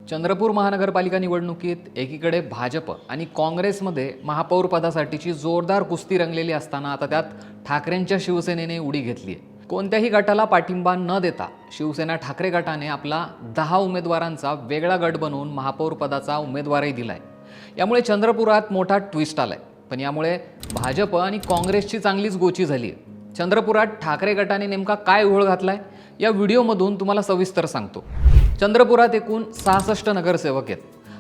चंद्रपूर महानगरपालिका निवडणुकीत एकीकडे भाजप आणि काँग्रेसमध्ये महापौर पदासाठीची जोरदार कुस्ती रंगलेली असताना आता त्यात ठाकरेंच्या शिवसेनेने उडी घेतली आहे। कोणत्याही गटाला पाठिंबा न देता शिवसेना ठाकरे गटाने आपला 10 उमेदवारांचा वेगळा गट बनवून महापौर पदाचा उमेदवारही दिलाय। यामुळे चंद्रपुरात मोठा ट्विस्ट आलाय, पण यामुळे भाजप आणि काँग्रेसची चांगलीच गोची झाली आहे। चंद्रपुरात ठाकरे गटाने नेमका काय घोळ घातलाय या व्हिडिओमधून तुम्हाला सविस्तर सांगतो। चंद्रपुरात एकूण 66 नगरसेवक आहेत।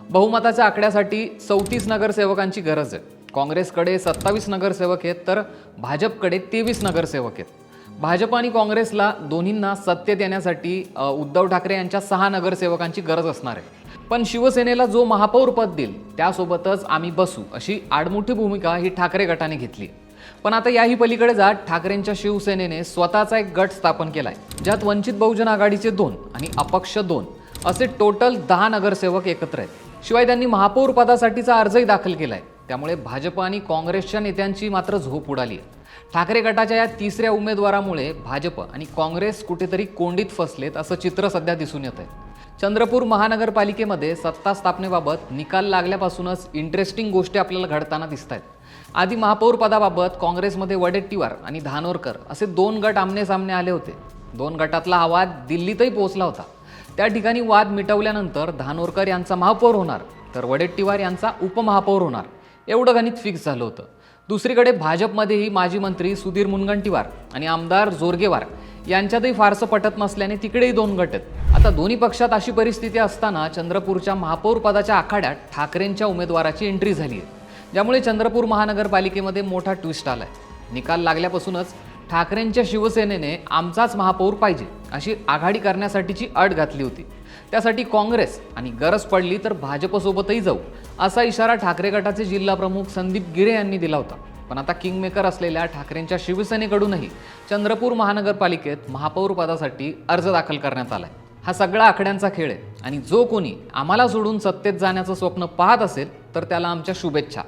बहुमताच्या आकड्यासाठी 34 नगरसेवकांची गरज आहे। काँग्रेसकडे 27 नगरसेवक आहेत तर भाजपकडे 23 नगरसेवक आहेत। भाजप आणि काँग्रेसला दोन्हींना सत्तेत येण्यासाठी उद्धव ठाकरे यांच्या 6 नगरसेवकांची गरज असणार आहे। पण शिवसेनेला जो महापौर पद देईल त्यासोबतच आम्ही बसू अशी आडमुठी भूमिका ही ठाकरे गटाने घेतली। पण आता याही पलीकडे जात ठाकरेंच्या शिवसेनेने स्वतःचा एक गट स्थापन केलाय, ज्यात वंचित बहुजन आघाडीचे 2 आणि अपक्ष 2 असे टोटल 10 नगरसेवक एकत्र आहेत। शिवाय त्यांनी महापौर पदासाठीचा अर्जही दाखल केलाय। त्यामुळे भाजप आणि काँग्रेसच्या नेत्यांची मात्र झोप उडाली आहे। ठाकरे गटाच्या या तिसऱ्या उमेदवारामुळे भाजप आणि काँग्रेस कुठेतरी कोंडीत फसलेत असं चित्र सध्या दिसून येत आहे। चंद्रपूर महानगरपालिकेमध्ये सत्ता स्थापनेबाबत निकाल लागल्यापासूनच इंटरेस्टिंग गोष्टी आपल्याला घडताना दिसत आहेत। आधी महापौर पदाबाबत काँग्रेसमध्ये वडेट्टीवार आणि धानोरकर असे 2 गट आमने सामने आले होते। 2 गटातला हा वाद दिल्लीतही पोहोचला होता। त्या ठिकाणी वाद मिटवल्यानंतर धानोरकर यांचा महापौर होणार तर वडेट्टीवार यांचा उपमहापौर होणार एवढं गणित फिक्स झालं होतं। दुसरीकडे भाजपमध्येही माजी मंत्री सुधीर मुनगंटीवार आणि आमदार जोरगेवार यांच्यातही फारसं पटत नसल्याने तिकडेही 2 गट आहेत। आता दोन्ही पक्षात अशी परिस्थिती असताना चंद्रपूरच्या महापौर पदाच्या आखाड्यात ठाकरेंच्या उमेदवाराची एंट्री झाली आहे, ज्यामुळे चंद्रपूर महानगरपालिकेमध्ये मोठा ट्विस्ट आलाय। निकाल लागल्यापासूनच ठाकरेंच्या शिवसेनेने आमचाच महापौर पाहिजे अशी आघाडी करण्यासाठीची अट घातली होती। त्यासाठी काँग्रेस आणि गरज पडली तर भाजपसोबतही जाऊ असा इशारा ठाकरे गटाचे जिल्हा प्रमुख संदीप गिरे यांनी दिला होता। पण आता किंगमेकर असलेल्या ठाकरेंच्या शिवसेनेकडूनही चंद्रपूर महानगरपालिकेत महापौर पदासाठी अर्ज दाखल करण्यात आलाय। हा सगळा आकड्यांचा खेळ आहे आणि जो कोणी आम्हाला सोडून सत्तेत जाण्याचं स्वप्न पाहत असेल तर त्याला आमच्या शुभेच्छा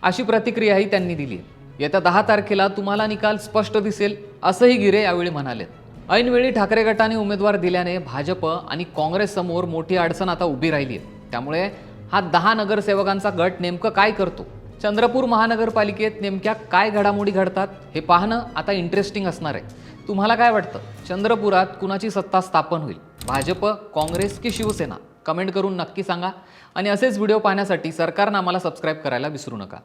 अशी प्रतिक्रियाही त्यांनी दिली आहे। येत्या 10 तारखेला तुम्हाला निकाल स्पष्ट दिसेल असंही गिरे यावेळी म्हणाले। ऐनवेळी ठाकरे गटाने उमेदवार दिल्याने भाजप आणि काँग्रेस समोर मोठी अडचण आता उभी राहिली आहे। त्यामुळे हा 10 नगरसेवकांचा गट नेमकं काय करतो, चंद्रपूर महानगरपालिकेत नेमक्या काय घडामोडी घडतात हे पाहणं आता इंटरेस्टिंग असणार आहे। तुम्हाला काय वाटतं, चंद्रपुरात कुणाची सत्ता स्थापन होईल, भाजप, काँग्रेस की शिवसेना? कमेंट करून नक्की सांगा आणि असेच व्हिडिओ पाहण्यासाठी सरकारनं आम्हाला सबस्क्राईब करायला विसरू नका।